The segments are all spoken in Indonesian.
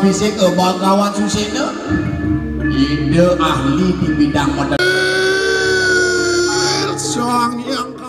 Abhishek Bagawan Susena, ide ahli di bidang modern. Sang yang kau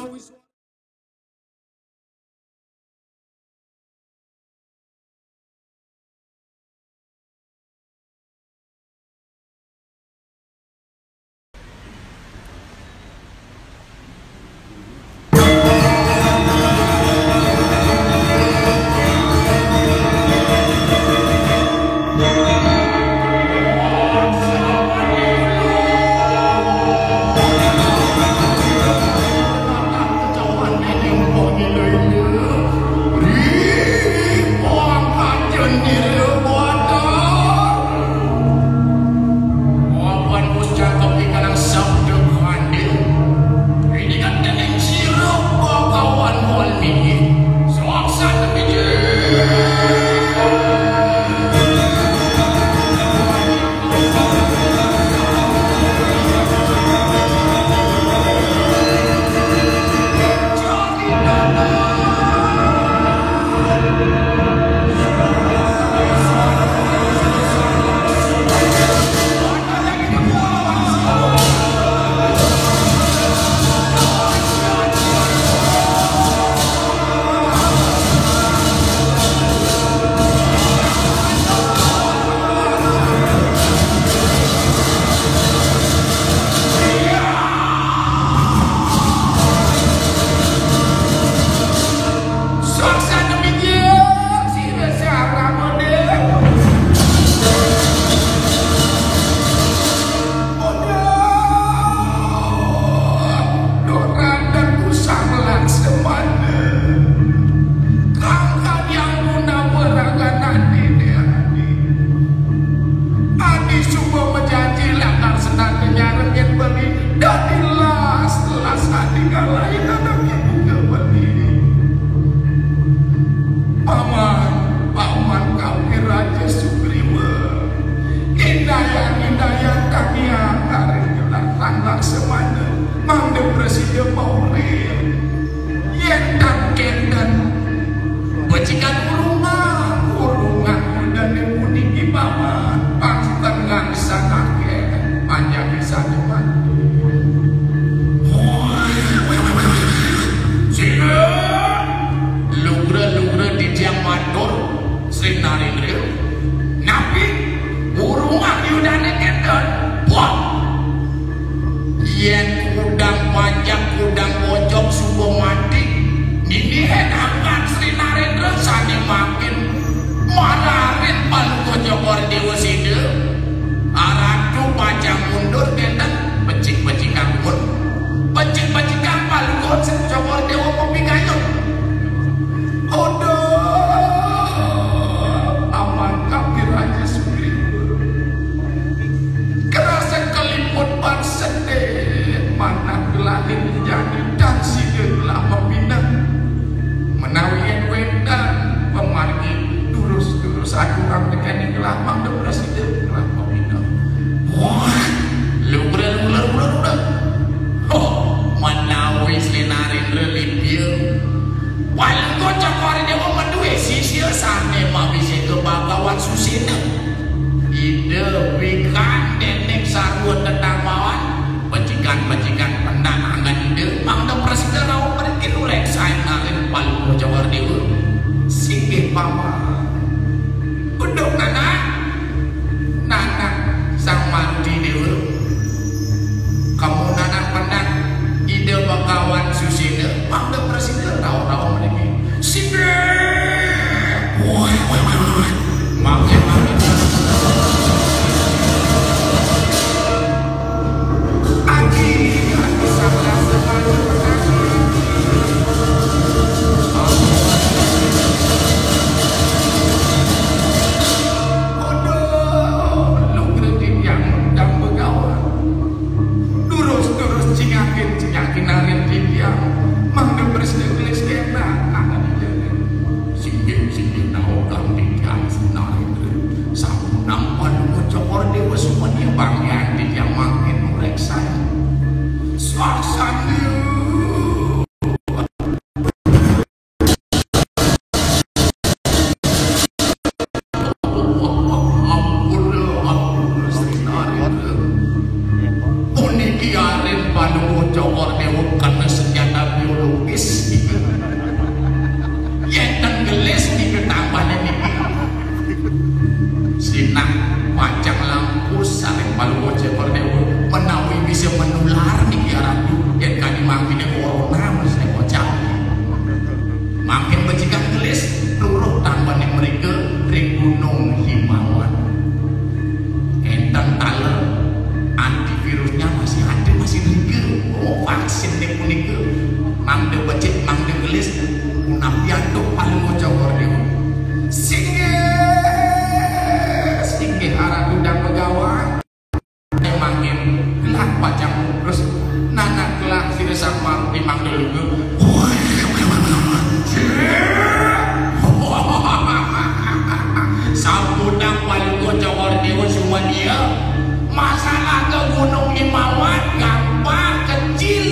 nabian tuh paling ngocor dia singe arah udang pegawai emangin gelap pajang terus nanak gelap sih sama timang dulu sabudang paling ngocor dia semua dia masalah ke Gunung Himawan gampang kecil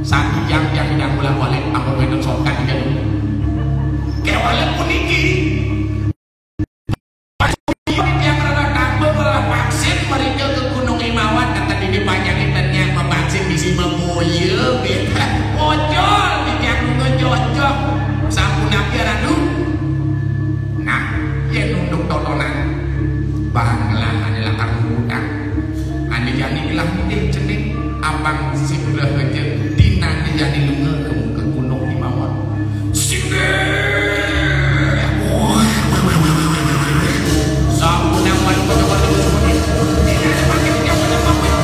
saat yang tidak bolak-balik apa betul sokan juga dulu kayak walaupun ini yang rada tambah malah vaksin mereka ke Gunung Himawan kata di panjang internnya memvaksin di sini memoye beda ojol di tiap nunggu cocok sampun nabi radu nah ya nunduk tontonan banglah adalah karena udang ane jani gelah ini cenik abang si belah aja dinani jani lunga ke Gunung Himawan sini sampun yang paling pada semuanya ini ada pakai yang pada pakai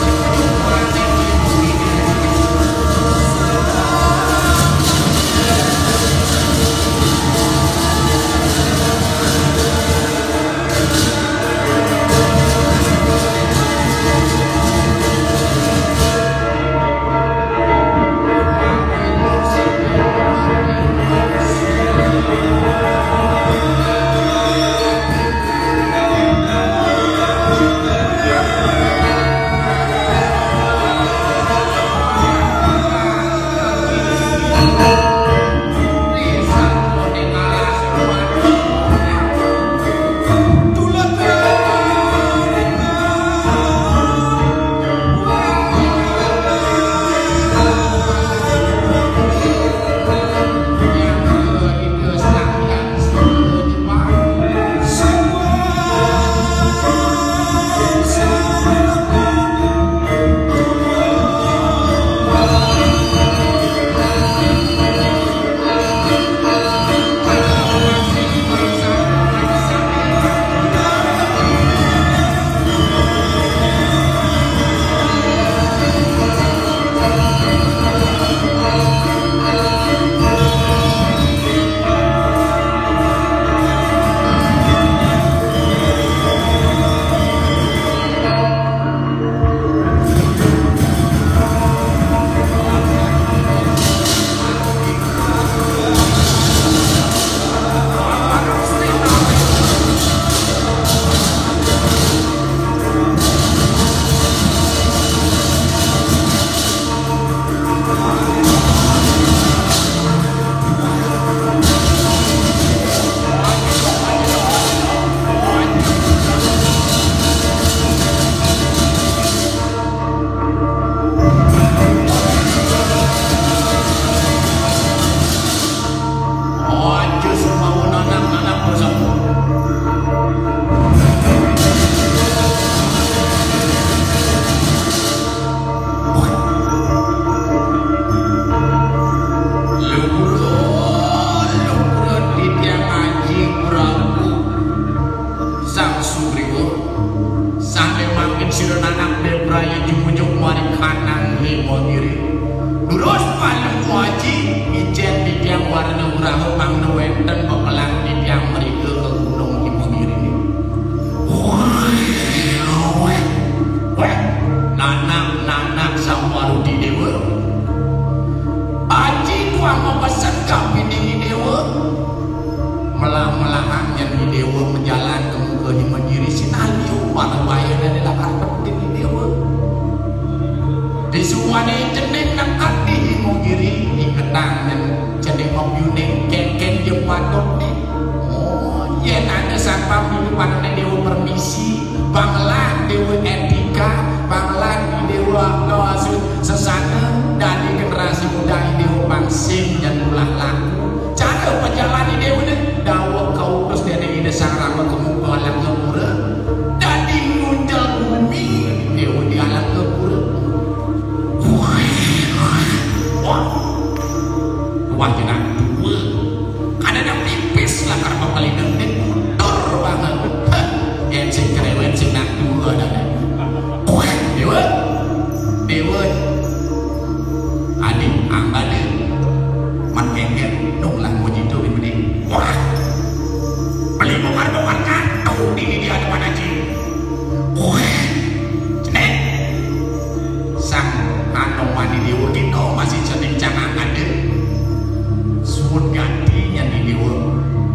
suwun gantinya di dewa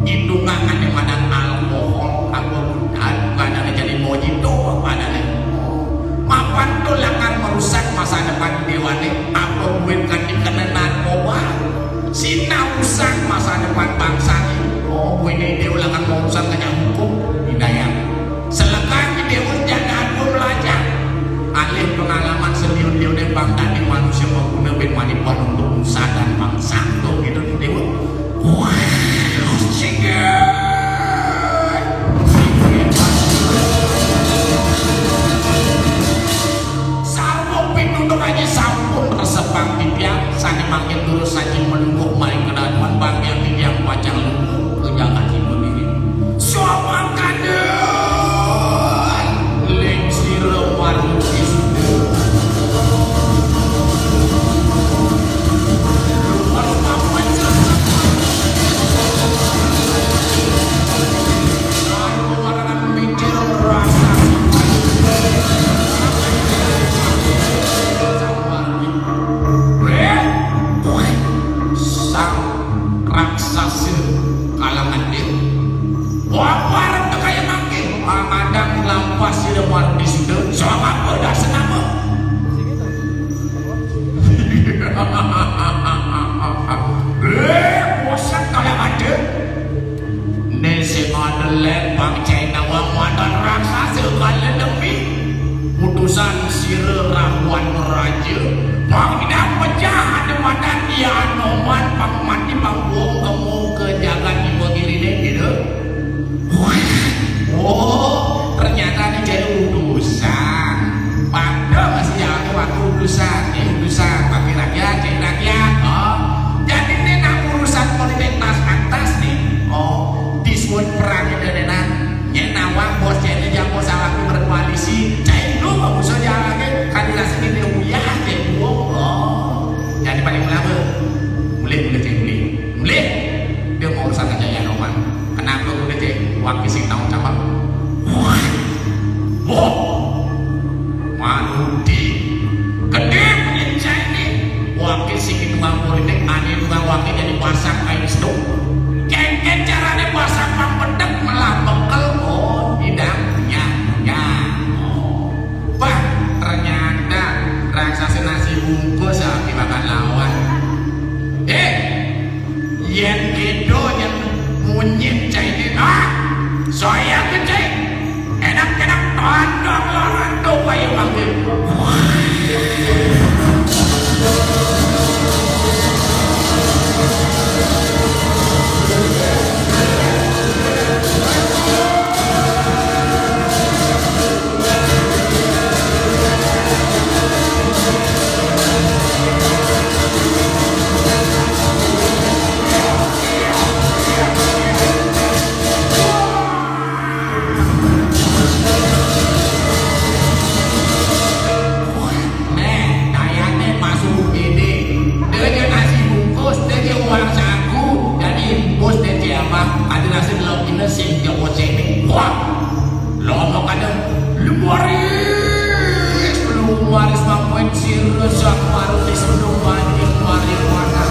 ngindungan yang mana alkohol padahal jadi mojito padahal mapan tuh akan merusak masa depan dewane apa buat kan dikena narkoba sina rusak masa depan bangsa ini oh ini dewa akan merusak kena hukum hidayah selekan dewa jangan gue belajar alih pengalaman seliu-liu dan bangsa di manusia mengguna benmanipan untuk nusa dan bangsa tuh gitu dewa wah sampun resepang tipiang sani makin terus saja menunggu maling kedaduan bagian tipiang wajah lumpuh ke jalan ibu diri sopan kader leng siro warukis luar papuan lalu warna mikir rasa raksasa kalangan dia wapar kaya mangke mengadang lampas di depan di sudah sama pada senama bosan kalangan dia nese ngadelet bang China wang wadan raksasa kalian demi putusan sira rawan raja bang pecah ada wadan dia anoman bang mati bang buang kamu ke jalan ibu kiri deh gitu oh ternyata ini jadi urusan pada masih jalan waktu urusan pakai rakyat jadi rakyat oh jadi ini nak urusan politik tas atas nih oh disebut perang dedenan nyenawang bos jadi yang bos awak berkoalisi cai lu mau usah jalan kan dirasa ini uyah deh oh jadi paling lama mulai dia mau urusan aja ya Roman kenapa udah cek wakil sing tahun sama wah manudi gede punya ini wakil sing tukang politik aneh tukang wakil jadi pasang kain itu kengken caranya pasang pang pedek malah bekel oh tidak punya oh bah ternyata raksasa nasi bungkus dimakan lawan yang gitu yang munyit cairin saya kecil enak-enak tandang laran tuh kayak panggil sing jawa cene wah lomo kadang lumaris mampuan sirus sak marulis menumpani marijuana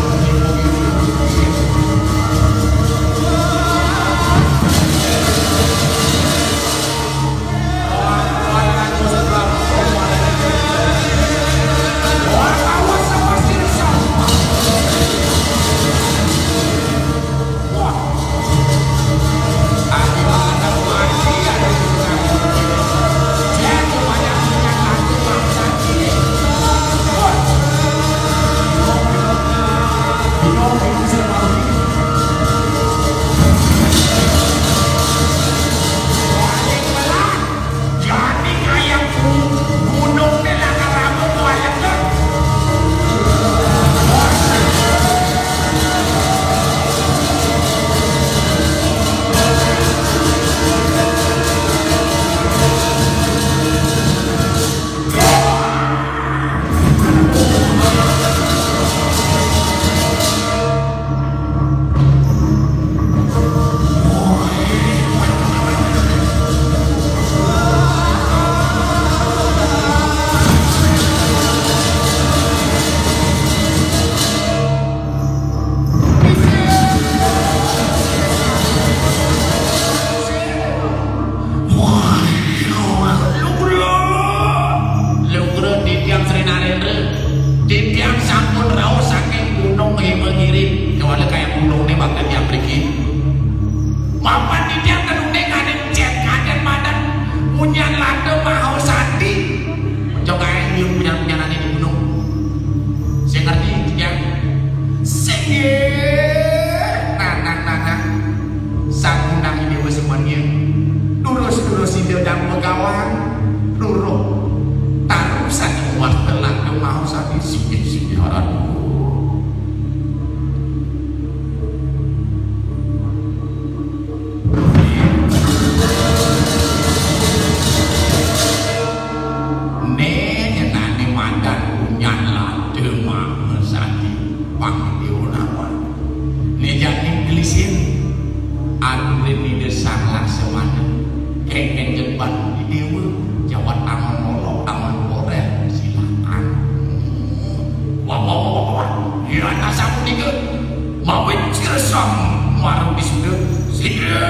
dijani gelisin anu reni desang laksamana kengken jebat di dewa jawat aman nolok aman korek silakan. Wah ya nasamu nika mawit ciresang marang disuda sida.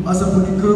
Masa punika